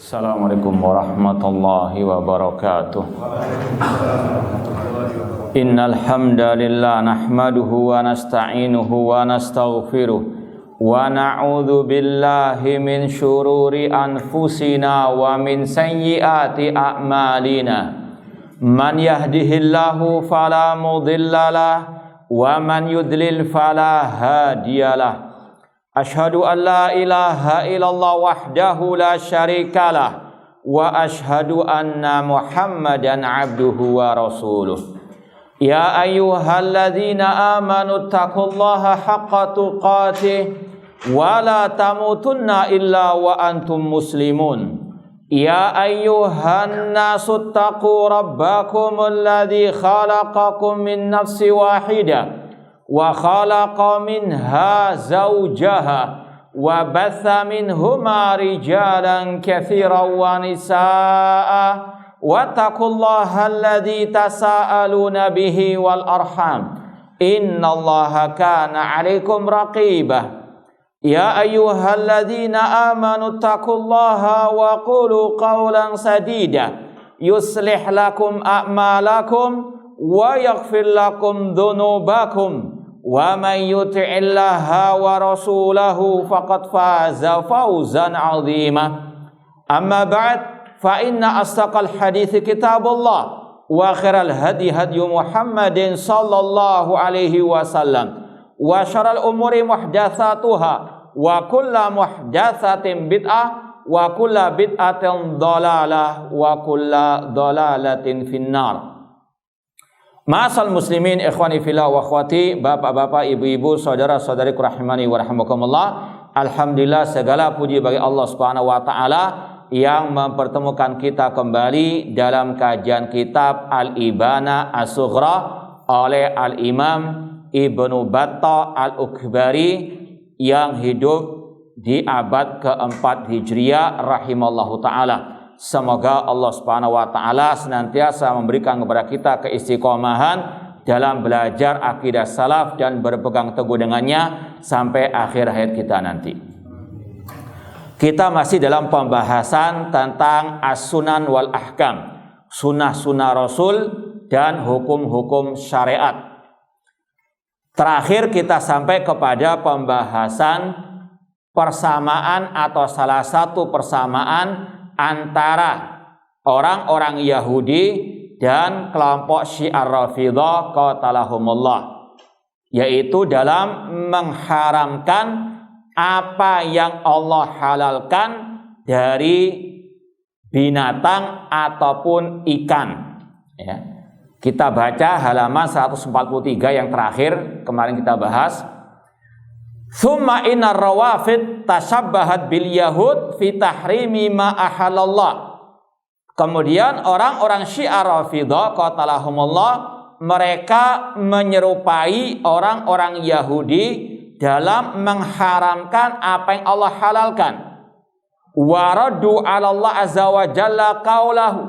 Assalamualaikum warahmatullahi wabarakatuh. Innal hamdalillah nahmaduhu wa nasta'inuhu wa nastaghfiruh wa na'udzu billahi min syururi anfusina wa min sayyiati a'malina. Man yahdihillahu fala mudhillalah wa man yudlil fala hadiyalah. Ashhadu an la ilaha illallah wahdahu la syarikalah wa ashhadu anna Muhammadan abduhu wa rasuluh. Ya ayyuhalladzina amanu taqullaha haqqa tuqatih wa la tamutunna illa wa antum muslimun. Ya ayyuhan nasu taqu rabbakumul ladzi khalaqakum min nafsin wahidah wa khalaqa minha zawjaha wa batha minhuma rijalan katsiran wa nisaa wattaqullaha alladzi tasaaluna bihi wal arham innallaha kana 'alaikum raqibah. Ya ayyuhalladzina amanu taqullaha wa qulu qawlan sadida yuslih lakum a'malakum wa yaghfir lakum dhunubakum wa may yuti'illaha wa rasulahu faqad faza fawzan 'azima. Amma ba'd, fa inna asdaqal hadithi kitabullah wa khairal hadi hadyu Muhammadin sallallahu alaihi wasallam wa syarrul umuri muhdatsatuha wa kullu muhdatsatin bid'ah wa kullu bid'atin dhalalah wa kullu dhalalatin finnar. Ma'asal muslimin ikhwani fillah wa akhwati, bapak-bapak, ibu-ibu, saudara-saudariku rahimani wa rahimakumullah. Alhamdulillah, segala puji bagi Allah Subhanahu wa taala yang mempertemukan kita kembali dalam kajian kitab Al-Ibana As-Sughra oleh Al-Imam Ibnu Battah Al-Ukbari yang hidup di abad keempat Hijriah rahimallahu taala. Semoga Allah Subhanahu wa taala senantiasa memberikan kepada kita keistiqomahan dalam belajar akidah salaf dan berpegang teguh dengannya sampai akhir hayat kita nanti. Kita masih dalam pembahasan tentang as-sunan wal ahkam, sunnah-sunnah Rasul dan hukum-hukum syariat. Terakhir kita sampai kepada pembahasan persamaan atau salah satu persamaan antara orang-orang Yahudi dan kelompok Syiah Rafidhah qatalahumullah, yaitu dalam mengharamkan apa yang Allah halalkan dari binatang ataupun ikan. Ya. Kita baca halaman 143 yang terakhir kemarin kita bahas. Tsumma innar rawafid tashabbahat bil yahud fi tahrimi ma ahallallah. Kemudian orang-orang Syiah Rafidhah qatalahumullah, mereka menyerupai orang-orang Yahudi dalam mengharamkan apa yang Allah halalkan. Wa raddu 'ala Allah azza wa jalla qaulahu.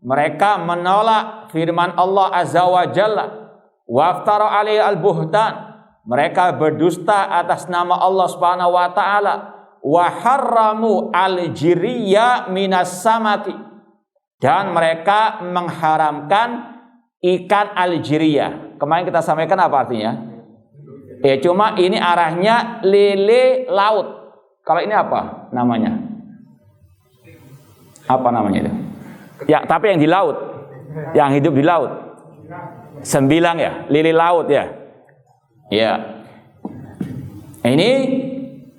Mereka menolak firman Allah azza wa jalla. Wa aftara 'alaihi al-buhtan. Mereka berdusta atas nama Allah Subhanahu wa taala. Wa harramu al-jiriyya minas samaki. Dan mereka mengharamkan ikan al-jiriyah. Kemarin kita sampaikan apa artinya? Cuma ini arahnya lele laut. Kalau ini apa namanya? Apa namanya itu? Ya, tapi yang di laut. Yang hidup di laut. Sembilang ya, lele laut ya. Ya, ini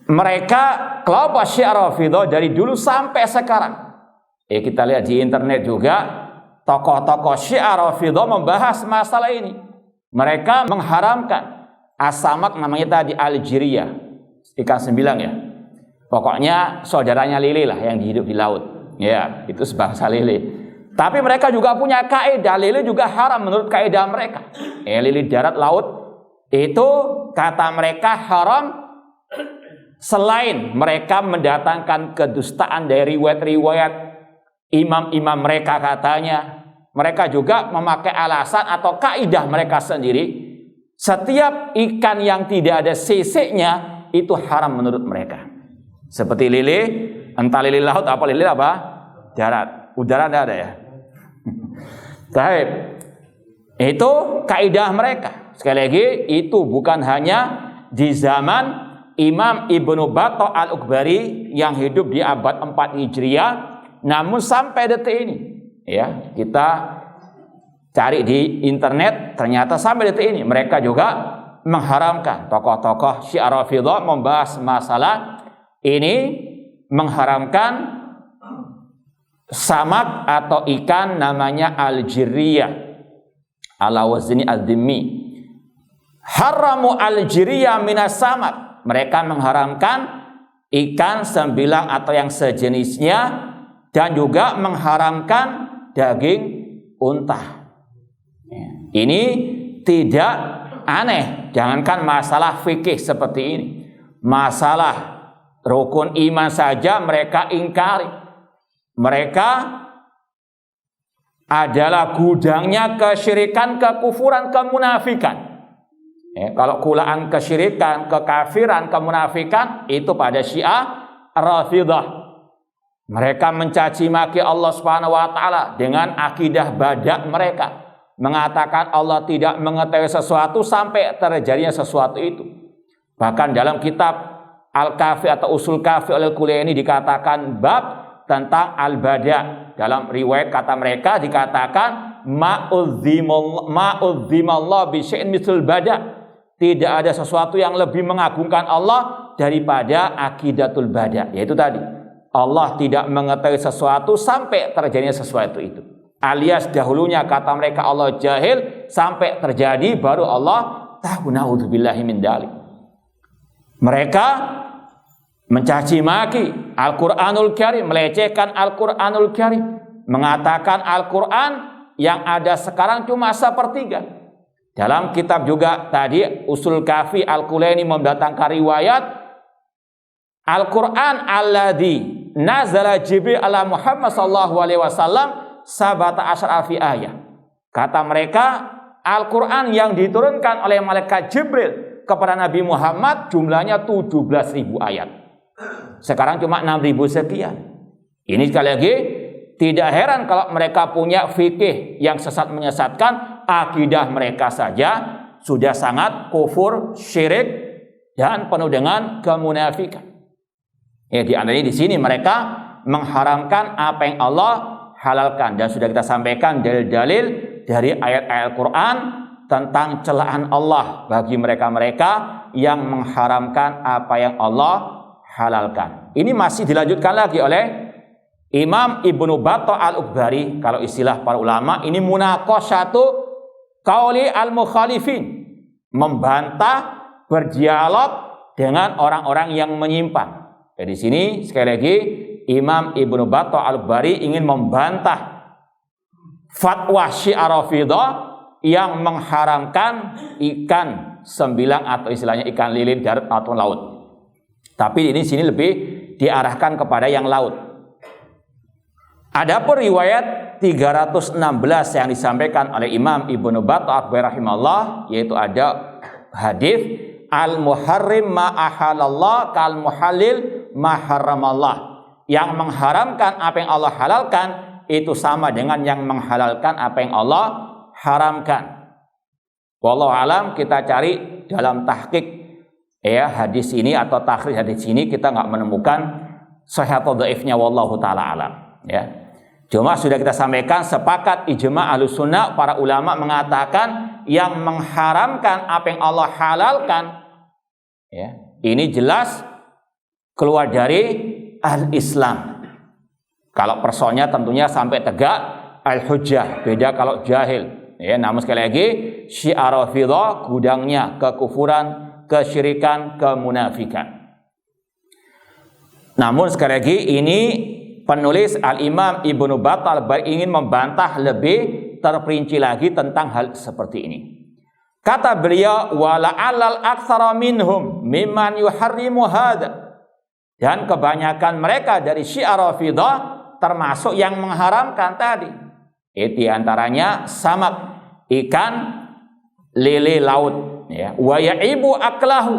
mereka kelompok Syiah Rafidhah dari dulu sampai sekarang. Kita lihat di internet juga tokoh-tokoh Syiah Rafidhah membahas masalah ini. Mereka mengharamkan as-samak, namanya tadi al-jiriyah, ikan sembilang ya. Pokoknya saudaranya lele lah yang hidup di laut. Ya, itu sebangsa lele. Tapi mereka juga punya kaidah, lele juga haram menurut kaidah mereka. Lele darat laut itu kata mereka haram, selain mereka mendatangkan kedustaan dari riwayat-riwayat imam-imam mereka katanya, mereka juga memakai alasan atau kaidah mereka sendiri. Setiap ikan yang tidak ada sisiknya itu haram menurut mereka. Seperti lele, entah lele laut apa lele apa? darat. Udara tidak ada ya. Baik. Itu kaidah mereka. Sekali lagi, itu bukan hanya di zaman Imam Ibnu Battah Al-Ukbari yang hidup di abad 4 Hijriah, namun sampai detik ini, ya, kita cari di internet, ternyata sampai detik ini mereka juga mengharamkan. Tokoh-tokoh Syiah Rafidhah membahas masalah ini, mengharamkan samak atau ikan namanya al-jiriyah ala wazni al-dhimmi. Haramu al-jiriyah minas samak. Mereka mengharamkan ikan sembilang atau yang sejenisnya, dan juga mengharamkan daging unta. Ini tidak aneh, jangankan masalah fikih seperti ini, masalah rukun iman saja mereka ingkari. Mereka adalah gudangnya kesyirikan, kekufuran, kemunafikan. Kalau kulaan kesyirikan, kekafiran, kemunafikan itu pada Syiah Rafidhah. Mereka mencaci maki Allah Subhanahu wa taala dengan akidah badak mereka, mengatakan Allah tidak mengetahui sesuatu sampai terjadinya sesuatu itu. Bahkan dalam kitab Al-Kafi atau Usul Kafi oleh Kulaini dikatakan bab tentang al-bada'. Dalam riwayat kata mereka dikatakan ma'udhimallah bisyai'in mithl bada'. Tidak ada sesuatu yang lebih mengagungkan Allah daripada akidatul bada', yaitu tadi Allah tidak mengetahui sesuatu sampai terjadinya sesuatu itu. Alias dahulunya kata mereka Allah jahil, sampai terjadi baru Allah tahu. Naudzubillahi min dzalik. Mereka mencaci maki Al-Qur'anul Karim, melecehkan Al-Qur'anul Karim, mengatakan Al-Qur'an yang ada sekarang cuma sepertiga. Dalam kitab juga tadi Usul Kafi Al-Kulaini mendatangkan riwayat Al-Qur'an alladzi nazala Jibril ala Muhammad sallallahu alaihi wasallam sabata asyara fi ayat. Kata mereka Al-Qur'an yang diturunkan oleh malaikat Jibril kepada Nabi Muhammad jumlahnya 17.000 ayat. Sekarang cuma 6.000 sekian. Ini sekali lagi tidak heran kalau mereka punya fikih yang sesat menyesatkan. Akidah mereka saja sudah sangat kufur, syirik, dan penuh dengan kemunafikan. Ya, di antaranya di sini mereka mengharamkan apa yang Allah halalkan, dan sudah kita sampaikan dalil-dalil dari ayat-ayat Al-Quran tentang celaan Allah bagi mereka-mereka yang mengharamkan apa yang Allah halalkan. Ini masih dilanjutkan lagi oleh Imam Ibnu Battah Al-Ukbari. Kalau istilah para ulama, ini munaqashatu qauli al-mukhalifin, membantah, berdialog dengan orang-orang yang menyimpang. Di sini sekali lagi Imam Ibnu Battah Al-Ukbari ingin membantah fatwa Syiah Rafidhah yang mengharamkan ikan sembilang atau istilahnya ikan lilin darat atau laut. Tapi ini sini lebih diarahkan kepada yang laut. Adapun riwayat 316 yang disampaikan oleh Imam Ibnu Battah Al-Ukbari rahimahullah, yaitu ada hadis al-muharrim ma ahalallah kal muhallil ma haramallah. Yang mengharamkan apa yang Allah halalkan itu sama dengan yang menghalalkan apa yang Allah haramkan. Wallahu alam, kita cari dalam tahqiq ya hadis ini atau takhrij hadis ini, kita nggak menemukan sahih atau dhaifnya, wallahu taala alam ya. Cuma sudah kita sampaikan sepakat ijma' Ahlus Sunnah, para ulama mengatakan yang mengharamkan apa yang Allah halalkan ya, ini jelas keluar dari al-Islam. Kalau personnya tentunya sampai tegak al-hujjah, beda kalau jahil ya. Namun sekali lagi Syiah Rafidhah gudangnya kekufuran, kesyirikan, kemunafikan. Namun sekali lagi ini penulis Al-Imam Ibnu Battah ingin membantah lebih terperinci lagi tentang hal seperti ini. Kata beliau, wala alal aktsara minhum mimman yuharrimu hadza. Dan kebanyakan mereka dari Syiah Rafidhah termasuk yang mengharamkan tadi. Di antaranya samak, ikan lele laut ya. Wa ya'ibu aklahu,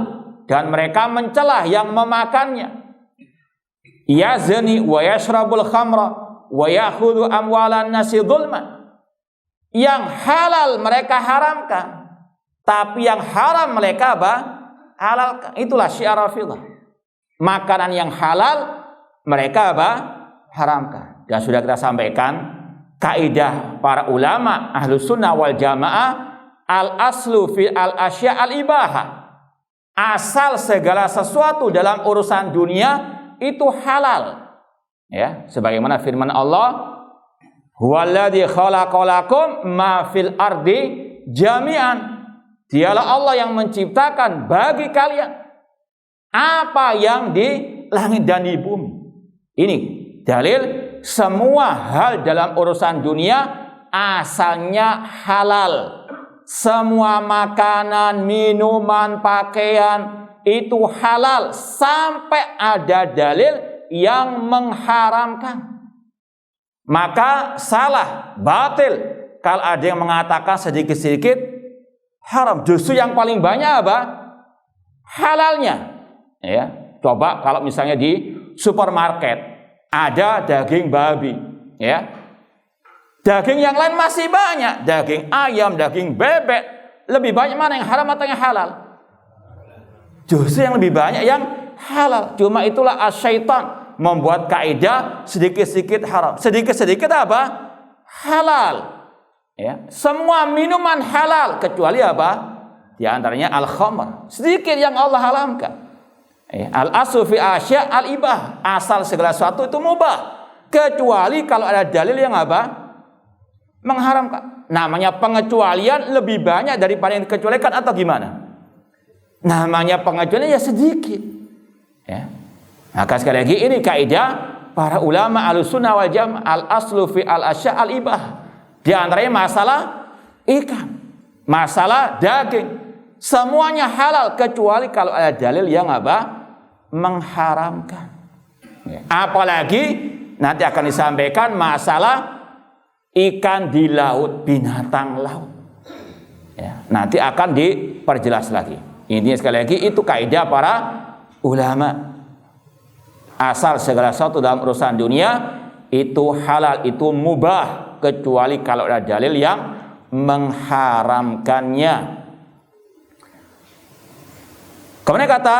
dan mereka mencelah yang memakannya. Yazni wa yashrabul khamra, wa ya'khudhu amwalan nasi dzulman. Yang halal mereka haramkan, tapi yang haram mereka halalkan. Itulah syiar Rafidhah. Makanan yang halal mereka haramkan. Dan sudah kita sampaikan kaidah para ulama Ahlus Sunnah wal Jamaah, al aslu fi al asya al ibahah. Asal segala sesuatu dalam urusan dunia itu halal. Ya, sebagaimana firman Allah, huwallazi khalaqalakum ma fil ardi jami'an. Dialah Allah yang menciptakan bagi kalian apa yang di langit dan di bumi. Ini dalil semua hal dalam urusan dunia asalnya halal. Semua makanan, minuman, pakaian itu halal sampai ada dalil yang mengharamkan. Maka salah, batil kalau ada yang mengatakan sedikit-sedikit haram. Justru yang paling banyak halalnya. Ya, coba kalau misalnya di supermarket ada daging babi, ya. Daging yang lain masih banyak, daging ayam, daging bebek. Lebih banyak mana yang haram atau yang halal? Justru yang lebih banyak yang halal. Cuma itulah asyaitan membuat kaidah sedikit-sedikit haram, sedikit-sedikit halal. Ya, semua minuman halal kecuali di antaranya al-khamr. Sedikit yang Allah haramkan. Ya, al-aslu fi asya al-ibah. Asal segala sesuatu itu mubah. Kecuali kalau ada dalil yang mengharamkan. Namanya pengecualian lebih banyak daripada yang dikecualikan atau gimana? Namanya pengecualian ya sedikit. Ya. Maka sekali lagi ini kaidah para ulama Ahlussunnah wal Jamaah, al aslu fi al asya al ibah. Di antaranya masalah ikan, masalah daging, semuanya halal kecuali kalau ada dalil yang mengharamkan. Ya. Apalagi nanti akan disampaikan masalah ikan di laut, binatang laut. Ya, nanti akan diperjelas lagi. Intinya sekali lagi itu kaidah para ulama. Asal segala sesuatu dalam urusan dunia itu halal, itu mubah kecuali kalau ada dalil yang mengharamkannya. Kemudian kata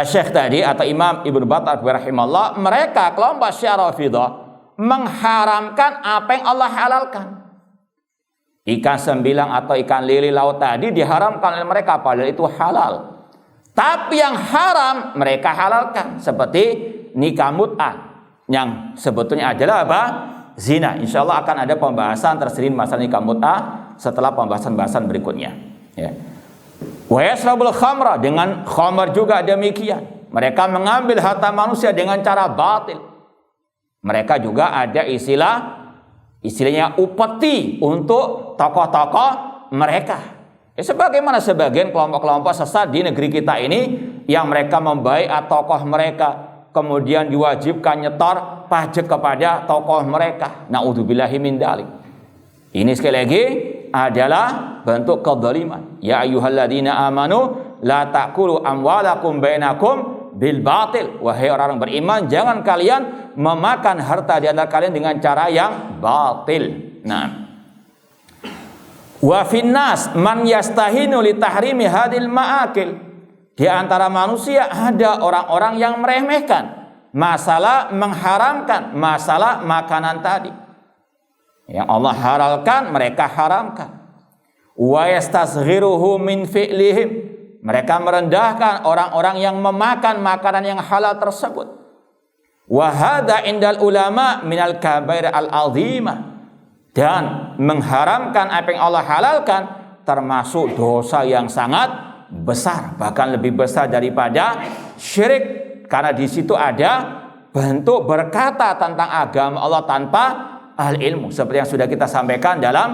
Syekh tadi atau Imam Ibnu Battah rahimahullah, mereka kelompok Syiah Rafidhah mengharamkan apa yang Allah halalkan. Ikan sembilang atau ikan lili laut tadi diharamkan oleh mereka padahal itu halal. Tapi yang haram mereka halalkan, seperti nikah mut'ah yang sebetulnya adalah zina. Insyaallah akan ada pembahasan tersendiri masalah nikah mut'ah setelah pembahasan-pembahasan berikutnya. Ya. Wa yasrabul khamra, dengan khamr juga demikian. Mereka mengambil harta manusia dengan cara batil. Mereka juga ada istilahnya upeti untuk tokoh-tokoh mereka. Ya, sebagaimana sebagian kelompok-kelompok sesat di negeri kita ini yang mereka membaiat tokoh mereka, kemudian diwajibkan nyetor pajak kepada tokoh mereka. Na'udzubillahi min dzalik. Ini sekali lagi adalah bentuk kedzaliman. Ya ayyuhalladzina amanu la ta'kulu amwalakum bainakum bil batil. Wahai orang beriman, jangan kalian memakan harta di antara kalian dengan cara yang batil. Nah, wa finnas man yastahinu li tahrimi hadil ma'akil. Di antara manusia ada orang-orang yang meremehkan masalah mengharamkan masalah makanan tadi. Yang Allah halalkan mereka haramkan. Wa yastasghiruhu min fi'lihim. Mereka merendahkan orang-orang yang memakan makanan yang halal tersebut. Wa hadza indal ulama minal kabair al-azimah. Dan mengharamkan apa yang Allah halalkan termasuk dosa yang sangat besar, bahkan lebih besar daripada syirik, karena di situ ada bentuk berkata tentang agama Allah tanpa al-ilmu, seperti yang sudah kita sampaikan dalam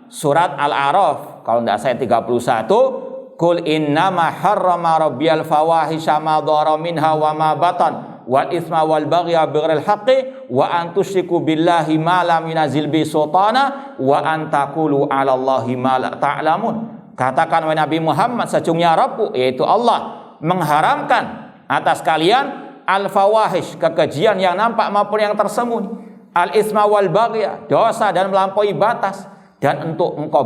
surat Al-A'raf kalau tidak saya 31, Qul innama harrama rabbiyal fawahisha ma dhara minha wa ma batan wal itsma wal baghya bighairil haqqi wa an tusyriku billahi ma lam yunzil bi sultana wa an taqulu 'ala Allahi ma la ta'lamun. Katakan wahai Nabi Muhammad, sesungguhnya Rabbku yaitu Allah mengharamkan atas kalian al fawahish, kekejian yang nampak maupun yang tersembunyi. al-isma wal baghya, dosa dan melampaui batas, dan untuk engkau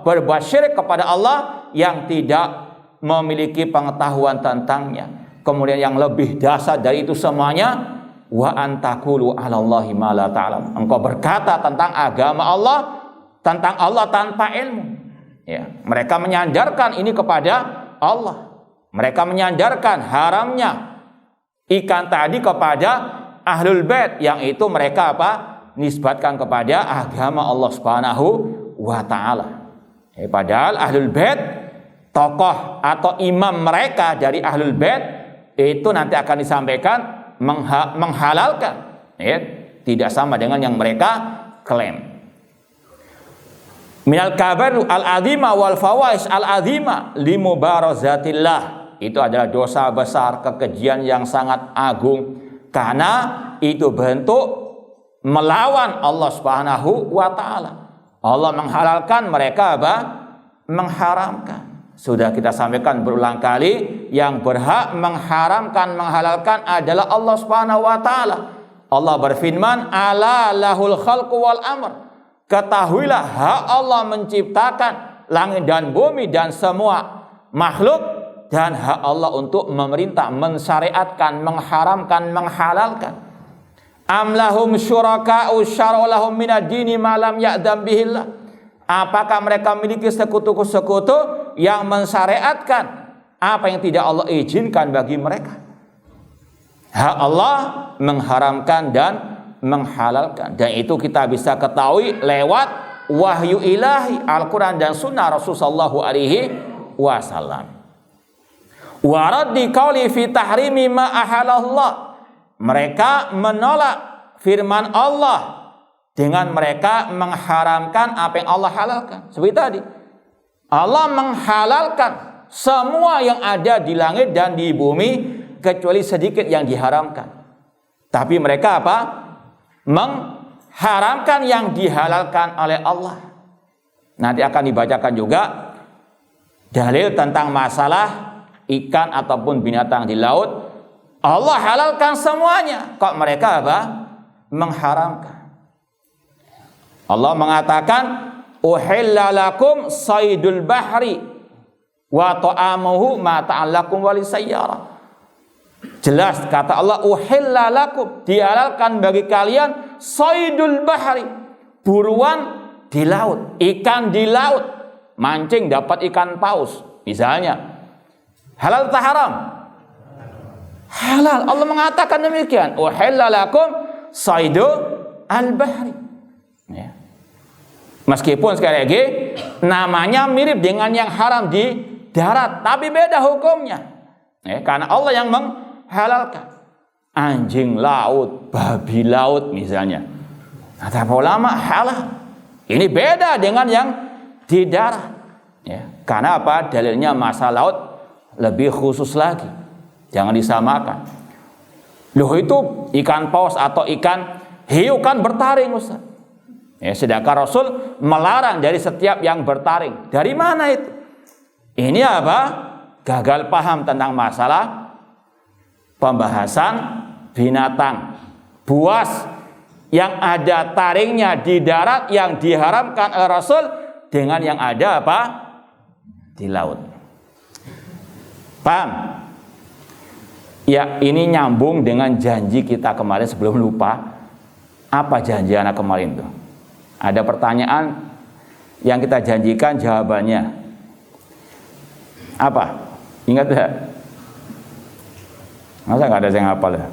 berbuat syirik kepada Allah yang tidak memiliki pengetahuan tentangnya. Kemudian yang lebih dasar dari itu semuanya, wa antakulu 'alallahi ma la ta'lam. Engkau berkata tentang agama Allah, tentang Allah tanpa ilmu. Ya, mereka menyandarkan ini kepada Allah. Mereka menyandarkan haramnya ikan tadi kepada ahlul bait, yang itu mereka nisbatkan kepada agama Allah Subhanahu wa taala. Padahal ahlul bait, tokoh atau imam mereka dari ahlul bait itu nanti akan disampaikan menghalalkan, ya, tidak sama dengan yang mereka klaim. Minal kabair al-azima wal fawaish al-azima limubarazatillah, itu adalah dosa besar, kekejian yang sangat agung, karena itu bentuk melawan Allah Subhanahu wa taala. Allah menghalalkan, mereka mengharamkan. Sudah kita sampaikan berulang kali, yang berhak mengharamkan, menghalalkan adalah Allah Subhanahu wa taala. Allah berfirman, ala lahul khalqu wal amr. Ketahuilah hak Allah menciptakan langit dan bumi dan semua makhluk, dan hak Allah untuk memerintah, mensyariatkan, mengharamkan, menghalalkan. Am lahum syuraka'u syara'u lahum minad dini ma lam ya'dam bihillah. Apakah mereka memiliki sekutu-sekutu yang mensyariatkan apa yang tidak Allah izinkan bagi mereka? Hak Allah mengharamkan dan menghalalkan, dan itu kita bisa ketahui lewat wahyu ilahi, Al-Quran dan Sunnah Rasulullah SAW. Waraddi qauli fi tahrimi ma ahalallah. Mereka menolak firman Allah dengan mereka mengharamkan apa yang Allah halalkan. Seperti tadi, Allah menghalalkan semua yang ada di langit dan di bumi kecuali sedikit yang diharamkan. Tapi mereka mengharamkan yang dihalalkan oleh Allah. Nanti akan dibacakan juga dalil tentang masalah ikan ataupun binatang di laut. Allah halalkan semuanya, kok mereka mengharamkan. Allah mengatakan, uhilla lakum saydul bahri wa ta'amuhu ma ta'allakum walisayyara. Jelas kata Allah, uhilla lakum, dihalalkan bagi kalian saydul bahri, buruan di laut, ikan di laut, mancing dapat ikan paus misalnya. Halal atau haram? Halal. Allah mengatakan demikian, uhilla lakum saydul al-bahri. Ya. Meskipun sekali lagi namanya mirip dengan yang haram di darat, tapi beda hukumnya. Ya, karena Allah yang menghalalkan. Anjing laut, babi laut misalnya. Kata ulama halal. Ini beda dengan yang di darat. Ya, karena apa? Dalilnya masa laut lebih khusus lagi. Jangan disamakan. Loh, itu ikan paus atau ikan hiu kan bertaring, Ustaz. Ya, sedangkan Rasul melarang dari setiap yang bertaring. Dari mana itu? Ini gagal paham tentang masalah pembahasan binatang buas yang ada taringnya di darat yang diharamkan oleh Rasul dengan yang ada di laut. Paham? Ya, ini nyambung dengan janji kita kemarin. Sebelum lupa, apa janji anak kemarin tuh? Ada pertanyaan yang kita janjikan, jawabannya apa? Ingat gak? Masa gak ada yang hafal ya?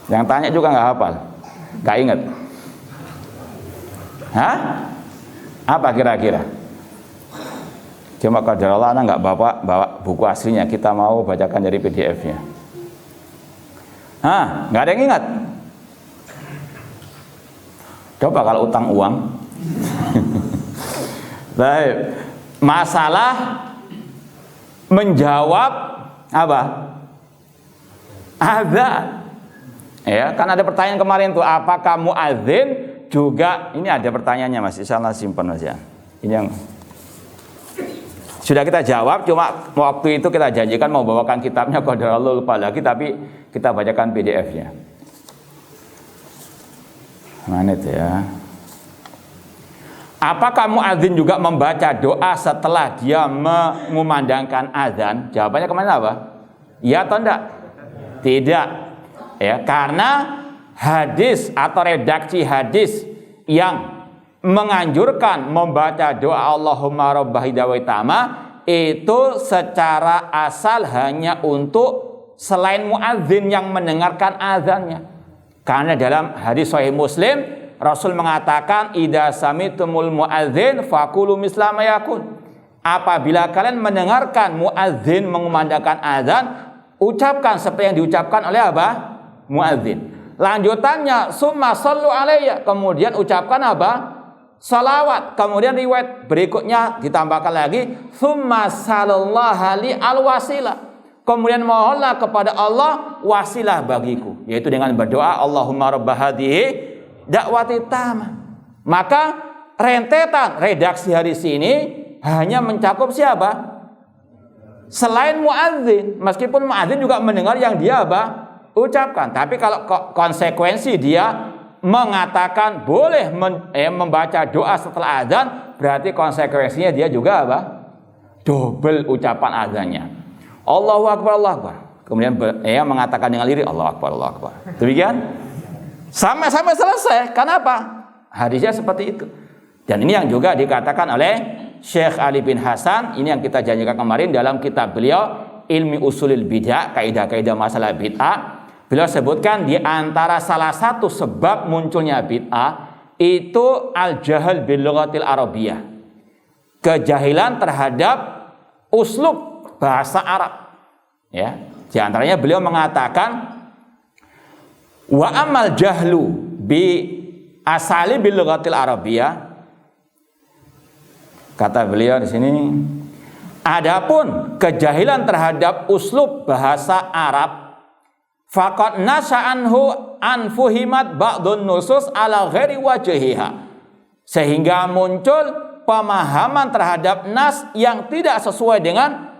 Yang tanya juga gak hafal? Gak ingat? Hah? Apa kira-kira? Cuma kalau Allah anak gak bawa buku aslinya, kita mau bacakan dari PDF-nya. Hah? Gak ada yang ingat? Coba kalau utang uang. Baik, masalah menjawab azan. Ya, kan ada pertanyaan kemarin tuh, apakah muadzin juga? Ini ada pertanyaannya Mas, insyaallah simpan Mas ya. Ini yang sudah kita jawab, cuma waktu itu kita janjikan mau bawakan kitabnya, qadarullah lupa lagi, tapi kita bacakan PDF-nya. Mana itu ya? Apakah muadzin juga membaca doa setelah dia mengumandangkan azan? Jawabannya kemana apa? Ya atau enggak? Tidak. Ya, karena hadis atau redaksi hadis yang menganjurkan membaca doa Allahumma rabb hidayah tama itu secara asal hanya untuk selain muadzin yang mendengarkan azannya. Karena dalam hadis sahih Muslim Rasul mengatakan idza sami'tumul muadzin faqulu misla ma yakun. Apabila kalian mendengarkan muadzin mengumandangkan azan, ucapkan seperti yang diucapkan oleh apa? Muadzin. Lanjutannya summa shallu alayya, kemudian ucapkan apa? Salawat. Kemudian riwayat berikutnya ditambahkan lagi summa sallallahu li alwasilah. Kemudian mohonlah kepada Allah wasilah bagiku, yaitu dengan berdoa Allahumma rabb hadhihi dakwati tamah. Maka rentetan redaksi hadis ini hanya mencakup siapa? Selain muadzin, meskipun muadzin juga mendengar yang dia apa? Ucapkan. Tapi kalau konsekuensi dia mengatakan boleh membaca doa setelah azan, berarti konsekuensinya dia juga apa? Double ucapan azannya. Allahu akbar, Allahu akbar. Kemudian mengatakan dengan lirik Allahu akbar, Allahu akbar. Demikian sampai selesai. Kenapa? Hadisnya seperti itu. Dan ini yang juga dikatakan oleh Syekh Ali bin Hasan, ini yang kita janjikan kemarin dalam kitab beliau Ilmi Usulil Bid'ah, kaidah-kaidah masalah bid'ah. Beliau sebutkan di antara salah satu sebab munculnya bid'ah itu al-jahal bil lughatil arabiyyah. Kejahilan terhadap uslub bahasa Arab. Ya, di antaranya beliau mengatakan wa amal jahlu bi asali bil lughatil arabiyyah. Kata beliau di sini, adapun kejahilan terhadap uslub bahasa Arab, faqad nasa'anhu an fuhimat ba'dun nusus ala ghairi wajhiha. Sehingga muncul pemahaman terhadap nas yang tidak sesuai dengan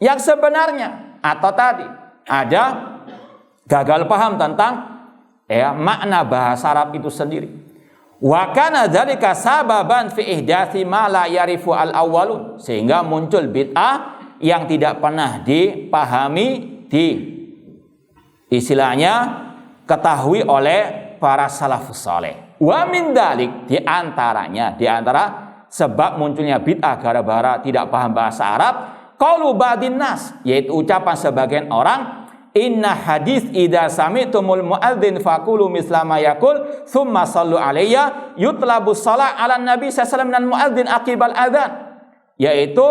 yang sebenarnya, atau tadi ada gagal paham tentang makna bahasa Arab itu sendiri. Wa kana dzalika sababan fi ihdathi ma la yarifu al-awwalun, sehingga muncul bid'ah yang tidak pernah dipahami, istilahnya ketahui oleh para salafus saleh. Wa min dzalik, di antara sebab munculnya bid'ah gara-gara tidak paham bahasa Arab, qaulu ba'din nas, yaitu ucapan sebagian orang, inna hadis idza sami'tumul muadzin faqulu misla ma yaqul tsumma shallu alayya yutlabu shalah 'ala nabi sallallahu alaihi wasallam dan muadzin aqibal adzan. Yaitu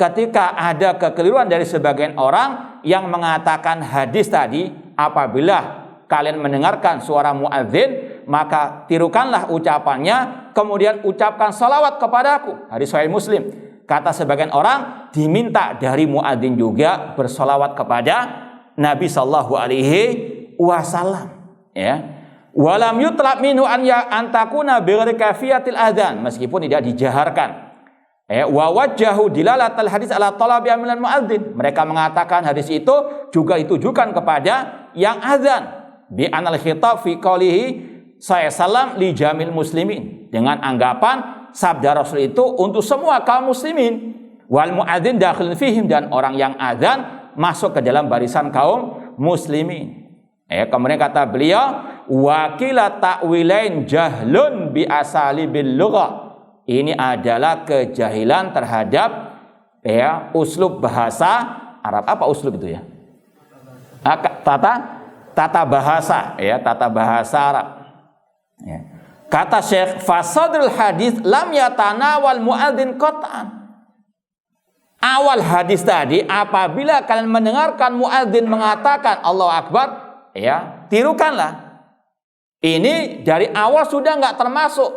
ketika ada kekeliruan dari sebagian orang yang mengatakan hadis tadi, apabila kalian mendengarkan suara muadzin maka tirukanlah ucapannya, kemudian ucapkan salawat kepadaku. Hadis sahih Muslim. Kata sebagian orang, diminta dari muadzin juga bersolawat kepada Nabi sallallahu alaihi wasallam, ya. Walam yutlab minhu an antakuna bi ghairi kafiyatil adzan, meskipun tidak dijaharkan. Wa wajjahu dilalatal hadis ala talabi minal muadzin. Mereka mengatakan hadis itu juga ditujukan kepada yang azan. Bi anal khitab fi qoulihi sallallahu li jamil muslimin, dengan anggapan sabda Rasul itu untuk semua kaum muslimin. Wal muadzin dakhilun fihim, dan orang yang azan masuk ke dalam barisan kaum muslimin. Kemudian kata beliau, wakila ta'wilain jahlun bi asali bil lughah. Ini adalah kejahilan terhadap uslub bahasa Arab. Apa uslub itu ya? Tata bahasa, tata bahasa Arab. Kata Syekh, fasadul hadis lam yatanawal muadzin qat'an. Awal hadis tadi, apabila kalian mendengarkan muadzin mengatakan Allahu Akbar, tirukanlah. Ini dari awal sudah nggak termasuk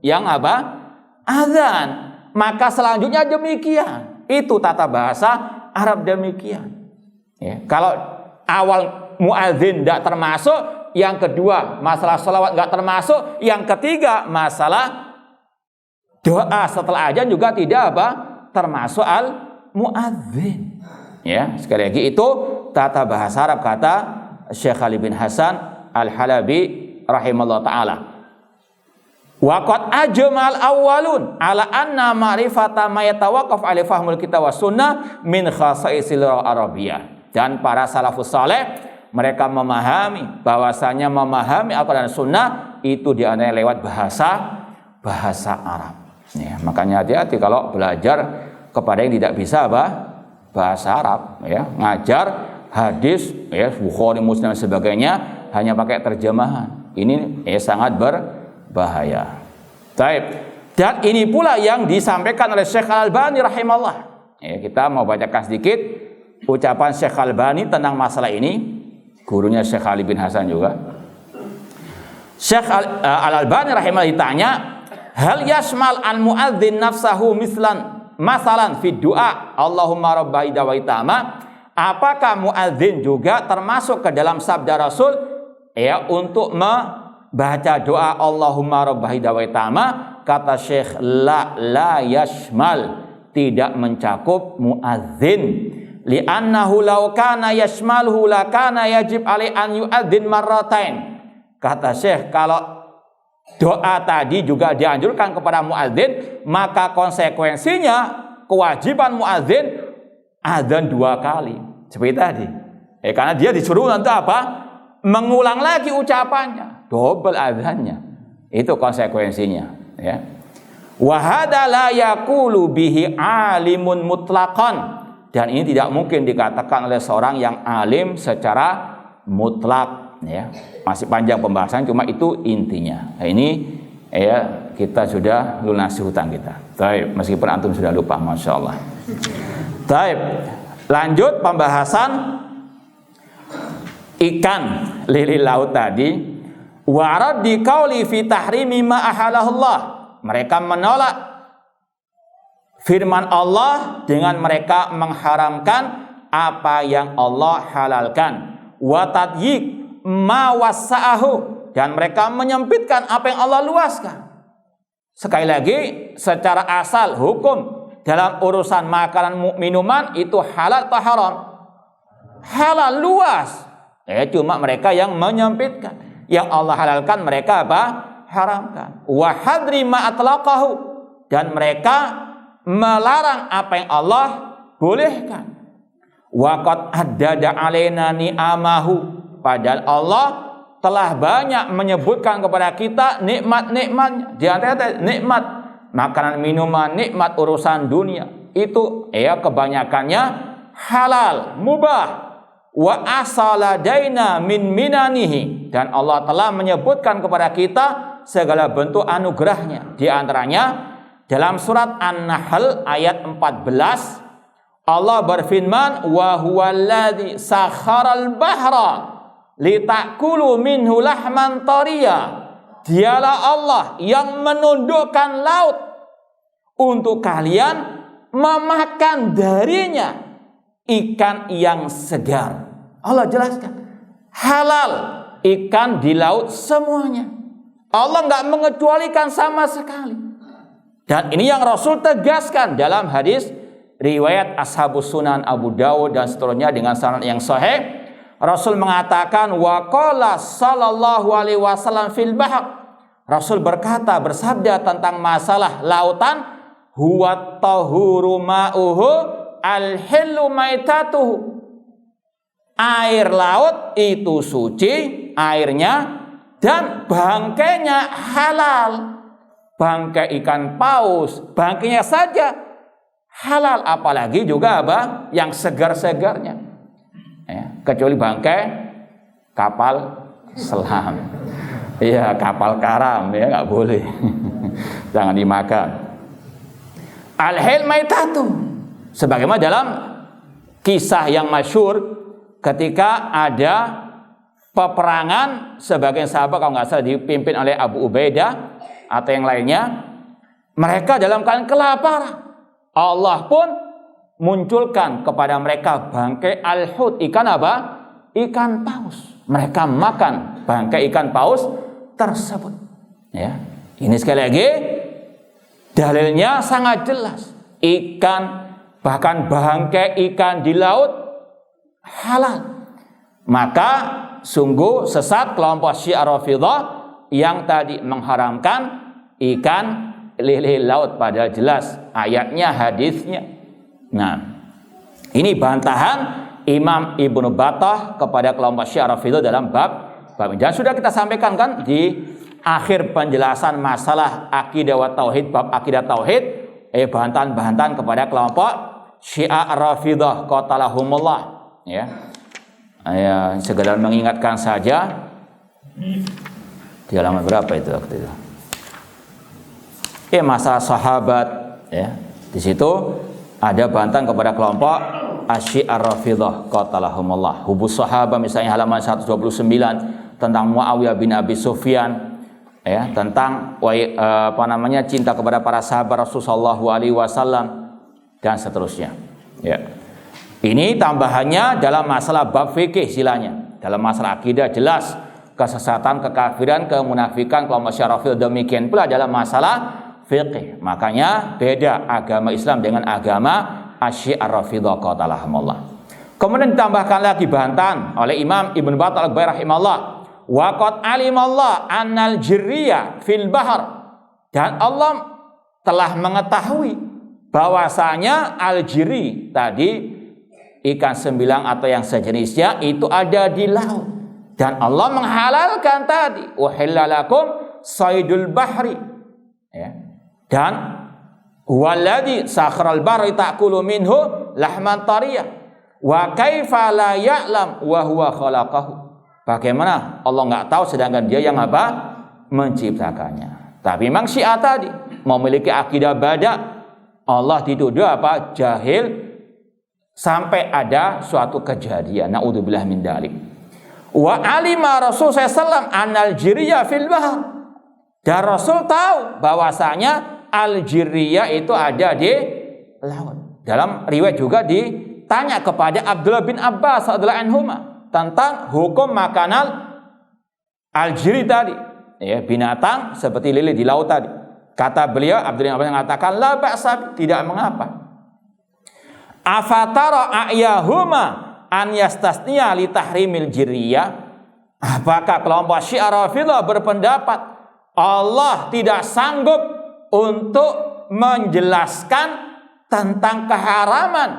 yang apa? Azan. Maka selanjutnya demikian. Itu tata bahasa Arab demikian. Kalau awal muadzin nggak termasuk, yang kedua masalah sholawat nggak termasuk, yang ketiga masalah doa setelah azan juga tidak apa? Termasuk muadzin. Sekali lagi itu tata bahasa Arab, kata Syekh Ali bin Hasan Al-Halabi rahimahullah taala. Wa qad ajmal awwalun ala anna ma'rifata ma yatawaqqaf ala fahmul kitab was sunnah min khasaisil arabiyyah. Dan para salafus saleh mereka memahami bahwasanya memahami Al-Qur'an dan Sunnah itu diantara lewat bahasa Arab. Ya, makanya hati-hati kalau belajar kepada yang tidak bisa bahasa Arab, ya, ngajar hadis, ya, Bukhari, Muslim dan sebagainya hanya pakai terjemahan. Ini sangat berbahaya. Baik. Dan ini pula yang disampaikan oleh Syekh Al-Albani rahimahullah. Ya, kita mau bacakan sedikit ucapan Syekh Al-Albani tentang masalah ini. Gurunya Syekh Ali bin Hasan juga. Syekh Al-Albani rahimahullah ditanya, hal yasmal an muadzin nafsahu masalan fi du'a Allahumma rabba idawaitama. Apakah muadzin juga termasuk ke dalam sabda Rasul, ya, untuk membaca doa Allahumma rabba idawaitama? Kata Syekh, la yashmal, tidak mencakup muadzin. Li'annahu law kana yashmalhu la kana yajib alai an yu'adzin marratain. Kata Syekh, kalau doa tadi juga dianjurkan kepada muadzin, maka konsekuensinya kewajiban muadzin adzan 2 kali. Seperti tadi. Karena dia disuruh nanti apa? Mengulang lagi ucapannya, double adzannya. Itu konsekuensinya, ya. Wa hadza la yaqulu bihi alimun mutlaqan. Dan ini tidak mungkin dikatakan oleh seorang yang alim secara mutlak, ya. Masih panjang pembahasan, cuma itu intinya. Nah, ini ya kita sudah lunasi hutang kita. Baik, meskipun antum sudah lupa, masya Allah. Baik, lanjut pembahasan ikan lili laut tadi. Warad di qauli fi tahrimi ma ahalahullah. Mereka menolak firman Allah dengan mereka mengharamkan apa yang Allah halalkan. Wa tadyik ma wasa'ahu, dan mereka menyempitkan apa yang Allah luaskan. Sekali lagi, secara asal hukum dalam urusan makanan minuman itu halal atau haram? Halal, luas. Cuma mereka yang menyempitkan. Yang Allah halalkan mereka apa? Haramkan. Wa hadri ma atlaqahu, dan mereka melarang apa yang Allah bolehkan. Wa qad addada alaina ni'amahu, padahal Allah telah banyak menyebutkan kepada kita nikmat-nikmatnya. Di antara nikmat makanan minuman, nikmat urusan dunia, itu kebanyakannya halal, mubah. Wa asaladaina min minanihi, dan Allah telah menyebutkan kepada kita segala bentuk anugerahnya. Di antaranya dalam surat An-Nahl ayat 14, Allah berfirman, wa huwallazi sakharal bahra litakulu minhu lahman tariya. Dialah Allah yang menundukkan laut untuk kalian memakan darinya ikan yang segar. Allah jelaskan halal ikan di laut semuanya. Allah nggak mengecualikan sama sekali. Dan ini yang Rasul tegaskan dalam hadis riwayat Ashabus Sunan Abu Dawud dan seterusnya dengan sanad yang sahih. Rasul mengatakan, wa qala sallallahu alaihi wasallam fil bahr. Rasul berkata, bersabda tentang masalah lautan, huwa tahuru ma'uhu al-hillu maitatuhu. Air laut itu suci airnya, dan bangkainya halal. Bangkai ikan paus, bangkainya saja halal, apalagi juga apa? Yang segar-segarnya. Kecuali bangkai kapal selam. Iya, kapal karam, ya nggak boleh. Jangan dimakan. Al-hil maitatu. Sebagaimana dalam kisah yang masyhur ketika ada peperangan, sebagian sahabat kalau nggak salah dipimpin oleh Abu Ubaidah atau yang lainnya, mereka dalam keadaan kelaparan. Allah pun munculkan kepada mereka bangkai al-hut, ikan apa? Ikan paus. Mereka makan bangkai ikan paus tersebut. Ya, ini sekali lagi dalilnya sangat jelas. Ikan, bahkan bangkai ikan di laut halal. Maka sungguh sesat kelompok Syiah Rafidhah yang tadi mengharamkan ikan lele laut, padahal jelas ayatnya, hadisnya. Nah, ini bantahan Imam Ibnu Battah kepada kelompok Syiah Rafidhah dalam bab ini. Dan sudah kita sampaikan kan di akhir penjelasan masalah akidah wa tauhid, bab akidah tauhid, bantahan-bantahan kepada kelompok Syiah Rafidhah qatalahumullah, ya. Sekedar mengingatkan saja di halaman berapa itu waktu itu. Masalah sahabat, ya. Di situ ada bantahan kepada kelompok Asy-Syiah Rafidhah qatalahumullah. Hubus sahabat misalnya halaman 129 tentang Muawiyah bin Abi Sufyan, ya, tentang cinta kepada para sahabat Rasulullah SAW dan seterusnya, ya. Ini tambahannya dalam masalah bab fikih silanya. Dalam masalah akidah jelas kesesatan, kekafiran, kemunafikan kelompok Syiah Rafidhah, demikian pula dalam masalah fikih. Makanya beda agama Islam dengan agama Asy-Syiah Rafidhah qatalahumullah. Kemudian ditambahkan lagi bantahan oleh Imam Ibnu Battah rahimahullah, wa qad alimallah annal jirriya fil bahr, dan Allah telah mengetahui bahwasanya al-jirri tadi ikan sembilang atau yang sejenisnya itu ada di laut, dan Allah menghalalkan tadi uhillalakum saydul bahri, ya. Dan walladzi sakharal bahri ta'kulu minhu lahman tariyah wa kaifa la ya'lam wa huwa khalaqahu. Bagaimana Allah nggak tahu sedangkan Dia yang apa? Menciptakannya. Tapi memang Syiah tadi memiliki akidah badak. Allah dituduh apa? Jahil sampai ada suatu kejadian. Naudzubillah min dzalik. Wa alima Rasul sallallahu anal jirriya fil bahr. Dan Rasul tahu bahwasanya al-jirriya itu ada di laut. Dalam riwayat juga ditanya kepada Abdullah bin Abbas radhiyallahu anhuma tentang hukum makanan al-jirri tadi, ya, binatang seperti lele di laut tadi. Kata beliau, Abdullah bin Abbas mengatakan la ba'sa, tidak mengapa. Afatara a'yahuma an yastasniya li tahrimil jirriyah. Apakah kelompok Syiah Rafidhah berpendapat Allah tidak sanggup untuk menjelaskan tentang keharaman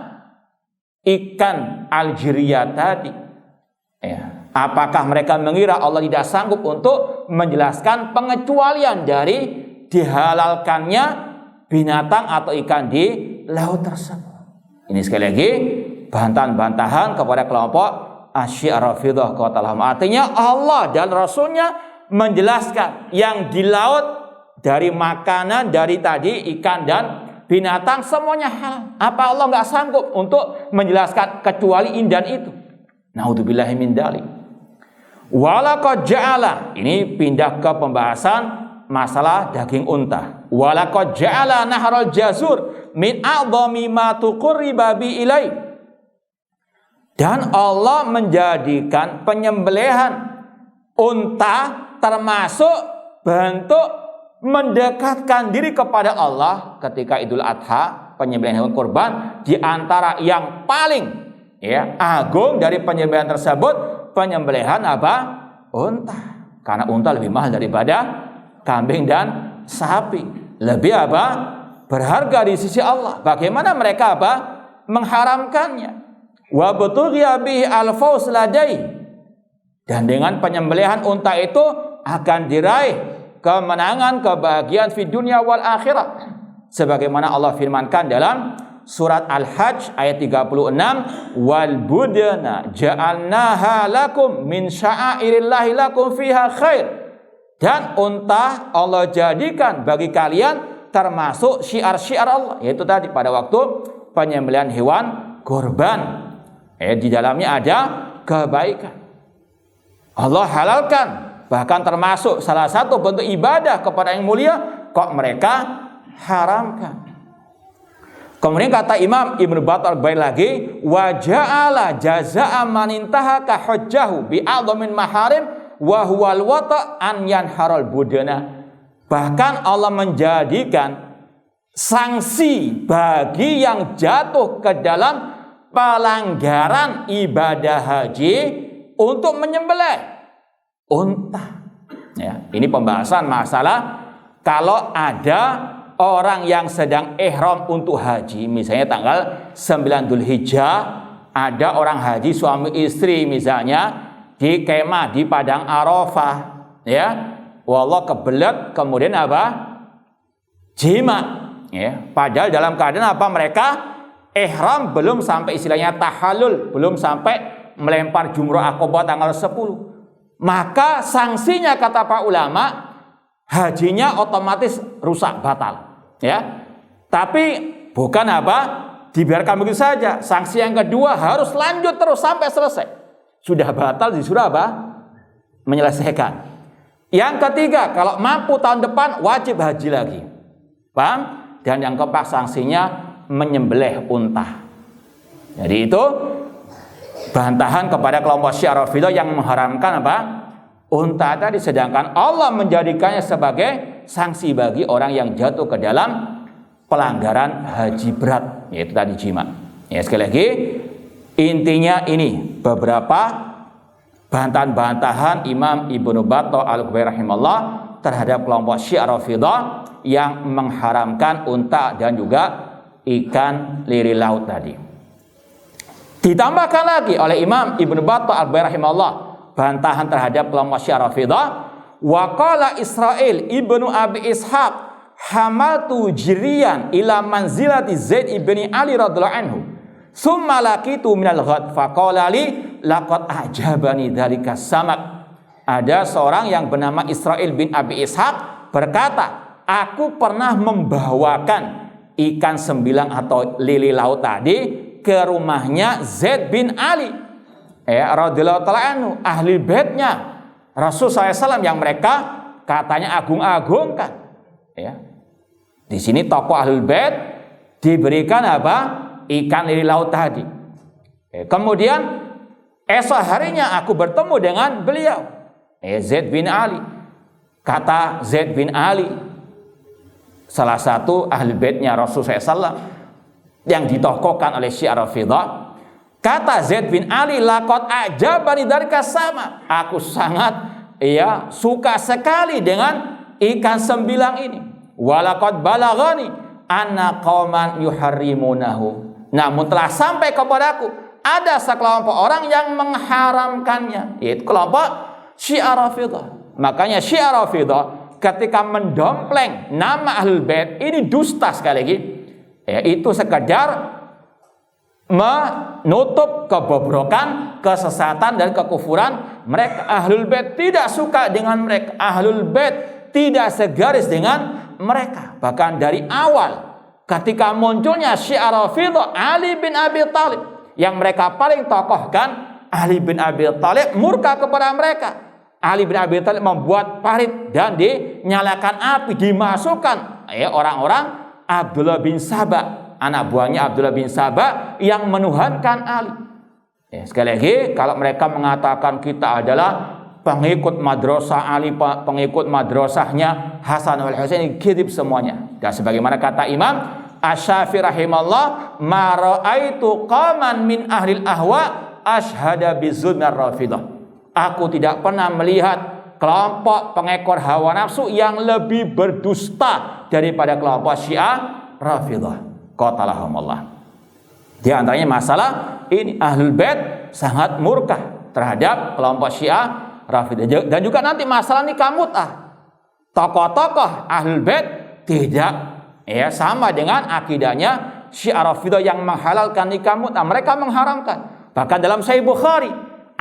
ikan al-jirriyah tadi, ya. Apakah mereka mengira Allah tidak sanggup untuk menjelaskan pengecualian dari dihalalkannya binatang atau ikan di laut tersebut? Ini sekali lagi bantahan-bantahan kepada kelompok Asy-Syiah Rafidhah qatalahumullah. Artinya Allah dan Rasulnya menjelaskan yang di laut dari makanan dari tadi ikan dan binatang semuanya halal. Apa Allah nggak sanggup untuk menjelaskan kecuali ini dan itu? Naudzubillahi min dzalik. Walaqad ja'ala, ini pindah ke pembahasan masalah daging unta. Walaqad ja'ala nahral jazur min a'dhami ma tuqriba bi ilai. Dan Allah menjadikan penyembelihan unta termasuk bentuk mendekatkan diri kepada Allah ketika Idul Adha, penyembelihan hewan kurban, di antara yang paling, ya, agung dari penyembelihan tersebut, penyembelihan apa? Unta. Karena unta lebih mahal daripada kambing dan sapi. Lebih apa? Berharga di sisi Allah. Bagaimana mereka apa? Mengharamkannya. Wa butughiya bihi al-fauz ladai. Dan dengan penyembelihan unta itu akan diraih kemenangan, kebahagiaan di dunia wal akhirah. Sebagaimana Allah firmankan dalam surat Al-Hajj ayat 36, wal budana ja'alnaha lakum min sya'airillahi lakum fiha khair. Dan unta Allah jadikan bagi kalian termasuk syiar-syiar Allah, yaitu tadi pada waktu penyembelihan hewan kurban. Di dalamnya ada kebaikan. Allah halalkan, bahkan termasuk salah satu bentuk ibadah kepada yang mulia, kok mereka haramkan. Kemudian kata Imam Ibnu Battah lagi, wa ja'ala jazaa'a man intahaka hujjahu bi a'dhamin maharim wa huwal wata' an yanharal budana. Bahkan Allah menjadikan sanksi bagi yang jatuh ke dalam pelanggaran ibadah haji untuk menyembelih unta. Ya, ini pembahasan masalah kalau ada orang yang sedang ihram untuk haji, misalnya tanggal 9 Dzulhijjah, ada orang haji suami istri misalnya di kemah di padang Arafah, ya, wallah kebelet kemudian apa? Jima, ya. Padahal dalam keadaan apa? Mereka ihram belum sampai istilahnya tahallul, belum sampai melempar jumrah Aqabah tanggal 10. Maka sanksinya kata para ulama, hajinya otomatis rusak, batal, ya. Tapi bukan apa? Dibiarkan begitu saja. Sanksi yang kedua harus lanjut terus sampai selesai. Sudah batal disuruh apa? Menyelesaikan. Yang ketiga, kalau mampu tahun depan wajib haji lagi. Paham? Dan yang keempat sanksinya menyembelih unta. Jadi itu bantahan kepada kelompok Syiah Rafidhah yang mengharamkan apa? Unta tadi, sedangkan Allah menjadikannya sebagai sanksi bagi orang yang jatuh ke dalam pelanggaran haji berat, yaitu tadi jima. Ya, sekali lagi intinya ini beberapa bantahan-bantahan Imam Ibnu Battah Al-Ghubari rahimahullah terhadap kelompok Syiah Rafidhah yang mengharamkan unta dan juga ikan liri laut tadi. Ditambahkan lagi oleh Imam Ibnu Battah Al-Ghubari rahimahullah bantahan terhadap kelompok Syiah Rafidhah, wa qala Israil Ibnu Abi Ishaq hamaltu jiriyan ila manzilati Zaid ibni Ali radhiyallahu anhu summa laqitu minal ghad faqala li laqad ajabani dzalika samak. Ada seorang yang bernama Israil bin Abi Ishaq berkata, aku pernah membawakan ikan sembilang atau lili laut tadi ke rumahnya Zaid bin Ali radhiyallahu ta'ala anhu, ahli baitnya Rasul SAW yang mereka katanya agung-agungkan, ya. Di sini tokoh ahlul bait diberikan apa? Ikan lili laut tadi. Kemudian esok harinya aku bertemu dengan beliau, Zaid bin Ali. Kata Zaid bin Ali, salah satu ahli baitnya Rasul SAW yang ditokohkan oleh Syiah Rafidhah, kata Zaid bin Ali, laqad ajabani dzalika sama. Aku sangat suka sekali dengan ikan sembilang ini. Walaqad balaghani anna qauman yuharrimunahu. Namun telah sampai kepadaku ada sekelompok orang yang mengharamkannya, yaitu kelompok Syiah Rafidhah. Makanya Syiah Rafidhah ketika mendompleng nama Ahlul Bait ini dusta sekali lagi. Itu sekadar menutup kebobrokan, kesesatan dan kekufuran mereka. Ahlul Bait tidak suka dengan mereka. Ahlul Bait tidak segaris dengan mereka. Bahkan dari awal ketika munculnya Syiah Rafidhah, Ali bin Abi Thalib yang mereka paling tokohkan, Ali bin Abi Thalib murka kepada mereka. Ali bin Abi Thalib membuat parit dan dinyalakan api, dimasukkan orang-orang Abdullah bin Sabah, anak buahnya Abdullah bin Sabah yang menuhankan Ali. Sekali lagi, kalau mereka mengatakan kita adalah pengikut madrasah Ali, pengikut madrasahnya Hasan wal Husain, kidib semuanya. Dan sebagaimana kata Imam Asy-Syafi'i rahimahullah, ma ra'aitu qaman min ahlil ahwa ashhada bizulmir Rafidhah. Aku tidak pernah melihat kelompok pengekor hawa nafsu yang lebih berdusta daripada kelompok Syiah Rafidhah. Qatalahumullah. Di antaranya masalah ini, Ahlul Bait sangat murka terhadap kelompok Syiah Rafidhah. Dan juga nanti masalah nikah mut'ah. Tokoh-tokoh Ahlul Bait tidak sama dengan akidahnya Syiah Rafidhah yang menghalalkan nikah mut'ah. Mereka mengharamkan. Bahkan dalam Sahih Bukhari,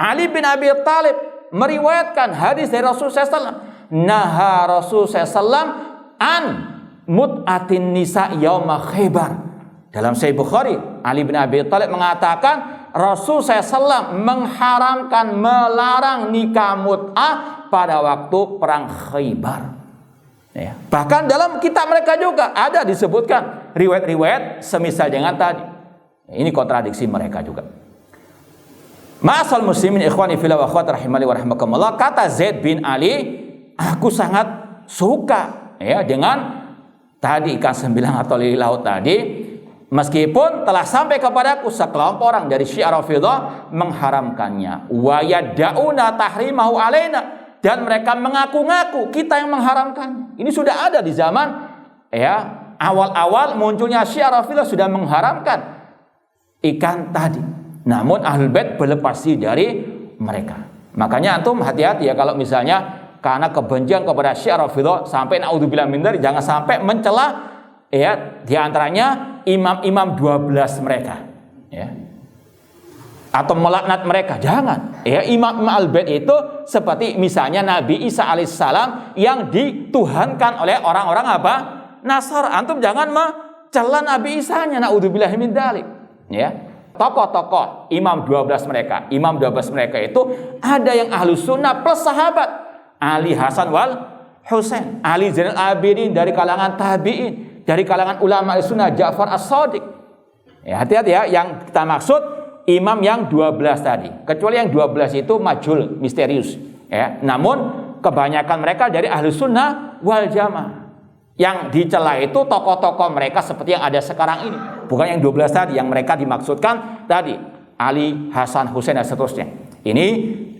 Ali bin Abi Thalib meriwayatkan hadis dari Rasulullah SAW. Naha Rasulullah SAW an mut'atin nisa yauma Khaybar. Dalam Sahih Bukhari, Ali bin Abi Thalib mengatakan Rasul SAW mengharamkan, melarang nikah mut'ah pada waktu perang Khaybar. Bahkan dalam kitab mereka juga ada disebutkan riwayat-riwayat semisal dengan tadi. Ini kontradiksi mereka juga. Ma'asal muslimin ikhwani fillah wa akhwat rahimani wa rahimakumullah, kata Zaid bin Ali, aku sangat suka dengan tadi ikan sembilang atau lili laut tadi, meskipun telah sampai kepadaku sekelompok orang dari Syiah Rafidhah mengharamkannya. Wa yad'una tahrimahu alaina, dan mereka mengaku-ngaku kita yang mengharamkan. Ini sudah ada di zaman awal-awal munculnya Syiah Rafidhah sudah mengharamkan ikan tadi. Namun Ahlul Bait berlepas diri dari mereka. Makanya antum hati-hati ya kalau misalnya karena kebencian kepada Syiah Rafidhah sampai naudzubillah min dzalik, jangan sampai mencela di antaranya imam-imam 12 mereka atau melaknat mereka. Jangan. Imam Ahlul Bait itu seperti misalnya Nabi Isa alaihissalam yang dituhankan oleh orang-orang Nasara. Antum jangan mencela Nabi Isa-nya, naudzubillah min dzalik. Tokoh-tokoh imam 12 mereka. Imam 12 mereka itu ada yang ahlu sunnah plus sahabat. Ali Hasan wal Husain, Ali Zainal Abidin dari kalangan tabi'in, dari kalangan ulama sunnah Ja'far As-Shadiq. Hati-hati ya, yang kita maksud imam yang 12 tadi. Kecuali yang 12 itu majhul, misterius. Namun kebanyakan mereka dari ahlu sunnah wal jamaah. Yang dicela itu tokoh-tokoh mereka seperti yang ada sekarang ini. Bukan yang 12 tadi, yang mereka dimaksudkan tadi. Ali, Hasan, Husain, dan seterusnya. Ini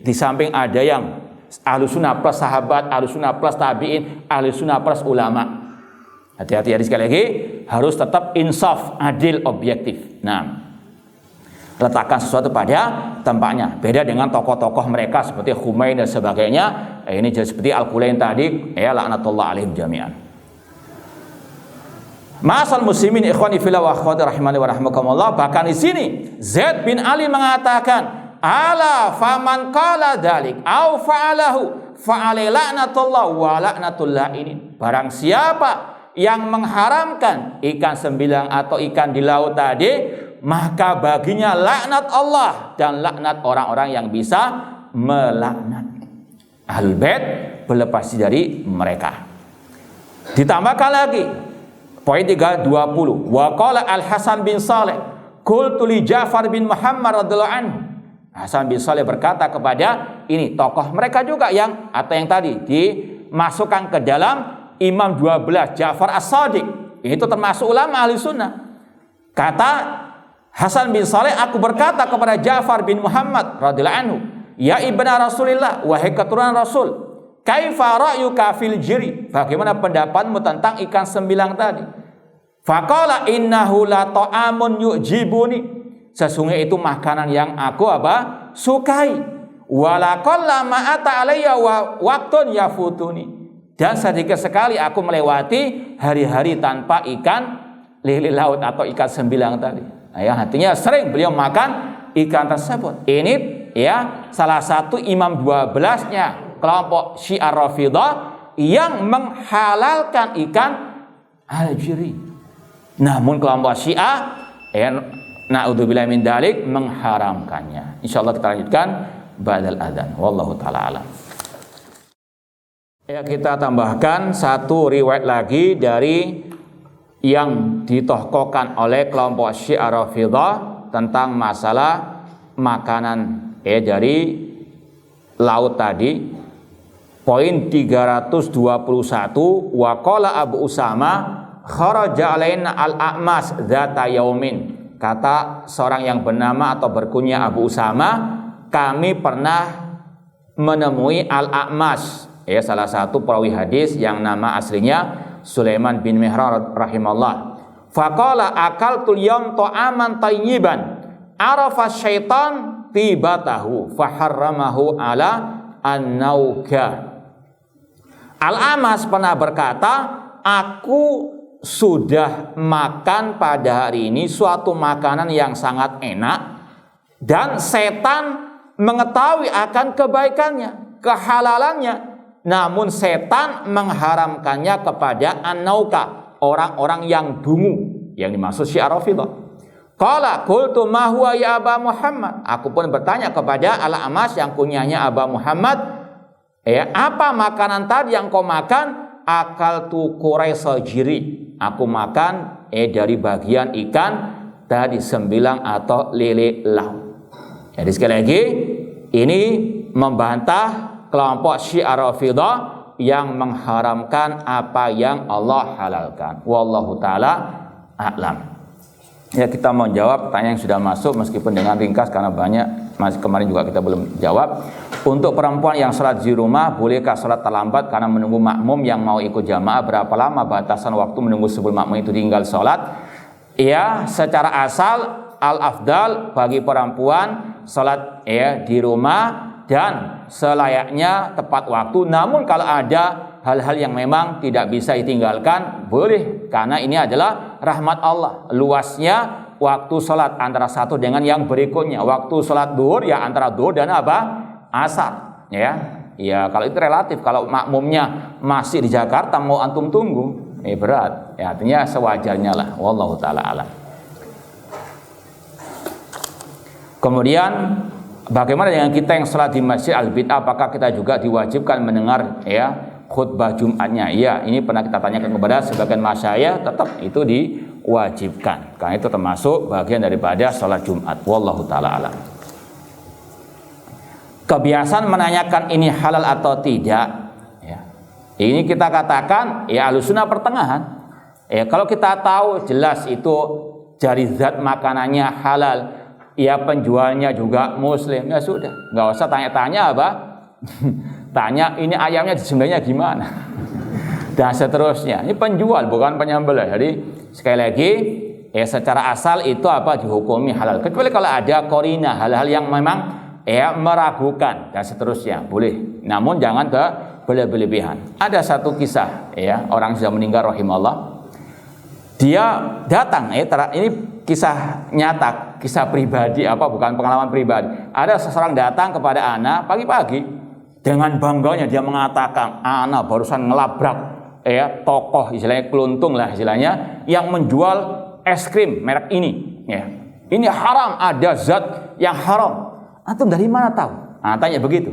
di samping ada yang ahlu sunnah plus sahabat, ahlu sunnah plus tabi'in, ahlu sunnah plus ulama. Hati-hati ya, sekali lagi harus tetap insaf, adil, objektif. Nah, letakkan sesuatu pada tempatnya. Beda dengan tokoh-tokoh mereka seperti Khumain dan sebagainya. Ini seperti Al-Qulain tadi, laknatullah alaihim jami'an. Ma'asal muslimin ikhwani fillah wa akhwati rahimani wa rahmakumullah. Bahkan di sini Zaid bin Ali mengatakan, ala faman qala dzalik au fa'alahu fa'alai la'natullah wa la'natul la'inin. Barang siapa yang mengharamkan ikan sembilang atau ikan di laut tadi, maka baginya laknat Allah dan laknat orang-orang yang bisa melaknat. Ahlul Bait berlepas dari mereka. Ditambahkan lagi poin 320. Wa qala Al-Hasan bin Saleh, qultu li Ja'far bin Muhammad radhiyallahu anhu. Hasan bin Saleh berkata kepada ini tokoh mereka juga yang tadi dimasukkan ke dalam Imam 12 Ja'far As-Shadiq. Itu termasuk ulama ahli sunnah. Kata Hasan bin Saleh, aku berkata kepada Ja'far bin Muhammad radhiyallahu anhu, ya ibna Rasulillah, wahai keturunan Rasul, kaifa ra'yuka fil jiri? Bagaimana pendapatmu tentang ikan sembilang tadi? Faqala innahu la ta'amun yu'jibuni. Sesungguhnya itu makanan yang aku sukai. Wala qalla ma ata alayya wa waqtun yafutuni. Dan sedikit sekali aku melewati hari-hari tanpa ikan lele laut atau ikan sembilang tadi. Artinya sering beliau makan ikan tersebut. Ini salah satu imam 12-nya kelompok Syiah Rafidhah yang menghalalkan ikan al-jiri. Namun kelompok Syiah na'udzubillah min dzalik mengharamkannya. Insyaallah kita lanjutkan ba'dal adzan. Wallahu taala alam. Kita tambahkan satu riwayat lagi dari yang ditokohkan oleh kelompok Syiah Rafidhah tentang masalah makanan dari laut tadi. Poin 321, wa qala Abu Usama kharaja alaina al-A'mas dzata yaumin. Kata seorang yang bernama atau berkunyah Abu Usama, kami pernah menemui Al-A'mas, salah satu perawi hadis yang nama aslinya Sulaiman bin Mihran rahimahullah. Faqala akaltul yawm ta'aman tayyiban arafa syaitan tibatahu faharramahu ala an-nauka. Al-A'mas pernah berkata, aku sudah makan pada hari ini suatu makanan yang sangat enak dan setan mengetahui akan kebaikannya, kehalalannya. Namun setan mengharamkannya kepada an-nauka, orang-orang yang dungu, yang dimaksud Syiah Rafidhah. Qala qultu ma huwa ya Aba Muhammad. Aku pun bertanya kepada Al-A'mas yang kunyahnya Aba Muhammad, apa makanan tadi yang kau makan? Akaltu quraisal jiri. Aku makan dari bagian ikan tadi sembilang atau lele laut. Jadi sekali lagi ini membantah kelompok Syiah Rafidhah yang mengharamkan apa yang Allah halalkan. Wallahu taala a'lam. Kita mau jawab pertanyaan yang sudah masuk meskipun dengan ringkas karena banyak. Masih kemarin juga kita belum jawab. Untuk perempuan yang sholat di rumah, bolehkah sholat terlambat karena menunggu makmum yang mau ikut jamaah? Berapa lama batasan waktu menunggu sebelum makmum itu tinggal sholat? Ya, secara asal al-afdal bagi perempuan sholat ya di rumah dan selayaknya tepat waktu. Namun kalau ada hal-hal yang memang tidak bisa ditinggalkan, boleh, karena ini adalah rahmat Allah. Luasnya waktu sholat antara satu dengan yang berikutnya. Waktu sholat duhur ya antara duhur dan apa? Asar. Ya kalau itu relatif. Kalau makmumnya masih di Jakarta mau antum tunggu, berat. Ya, artinya sewajarnya lah. Wallahu taala alam. Kemudian bagaimana dengan kita yang sholat di masjid al-bid'ah? Apakah kita juga diwajibkan mendengar ya khutbah Jumatnya? Ya, ini pernah kita tanyakan kepada sebagian masyayikh, tetap itu diwajibkan karena itu termasuk bagian daripada sholat Jumat. Wallahu taala alam. Kebiasaan menanyakan ini halal atau tidak ya, ini kita katakan ya ahlussunnah pertengahan ya. Kalau kita tahu jelas itu dari zat makanannya halal ya, penjualnya juga muslim, ya sudah, nggak usah tanya-tanya apa tanya ini ayamnya disembelihnya gimana dan seterusnya. Ini penjual bukan penyembelih. Jadi sekali lagi ya secara asal itu apa dihukumi halal, kecuali kalau ada korina, hal-hal yang memang ya meragukan dan seterusnya boleh, namun jangan berlebihan. Ada satu kisah ya, orang sudah meninggal rahimahullah, dia datang ini kisah nyata, kisah pribadi apa bukan pengalaman pribadi. Ada seseorang datang kepada ana pagi-pagi dengan bangganya dia mengatakan, ana barusan ngelabrak ya tokoh istilahnya keluntung lah istilahnya yang menjual es krim merek ini ya. Ini haram, ada zat yang haram. Antum dari mana tahu? Nah, tanya begitu.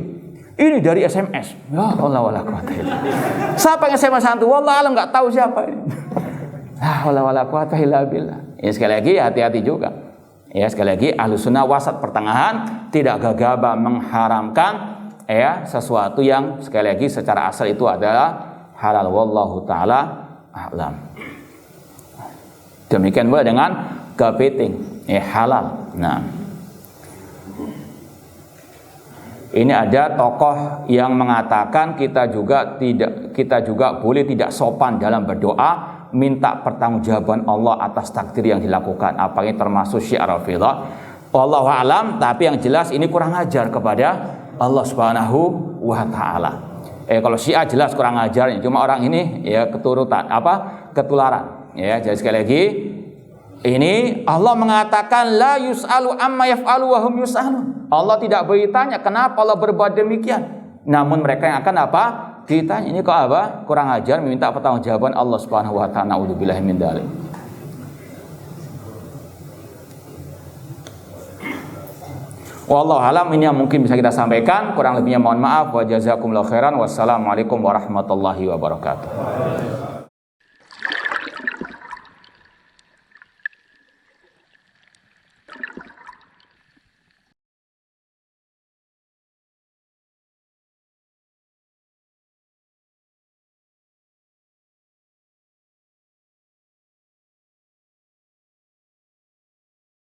Ini dari SMS. Ya Allah wala quwata illa billah. Siapa yang SMS antum? Wallah alam enggak tahu siapa ini. Allah wala quwata illa billah. Ya sekali lagi hati-hati juga. Ya sekali lagi ahlussunnah wasat pertengahan, tidak gegabah mengharamkan ya sesuatu yang sekali lagi secara asal itu adalah halal. Wallahu taala a'lam. Demikian pula dengan kepiting ya halal. Nah, ini ada tokoh yang mengatakan kita juga boleh tidak sopan dalam berdoa minta pertanggungjawaban Allah atas takdir yang dilakukan. Apa ini termasuk syiar Rafidhah? Wallahu alam, tapi yang jelas ini kurang ajar kepada Allah Subhanahu wa taala. Kalau Syiah jelas kurang ajar, cuma orang ini ya ketularan. Ya, jadi sekali lagi ini Allah mengatakan la yus'alu amma yaf'alu wa hum yus'alun. Allah tidak bertanya kenapa Allah berbuat demikian, namun mereka yang akan apa? Ditanya. Ini kok apa? Kurang ajar meminta pertanggungjawaban Allah Subhanahu wa taala. Nauzubillahi min dzalik. Wallahu alam, ini yang mungkin bisa kita sampaikan, kurang lebihnya mohon maaf. Wa jazakumullahu khairan. Wassalamualaikum warahmatullahi wabarakatuh.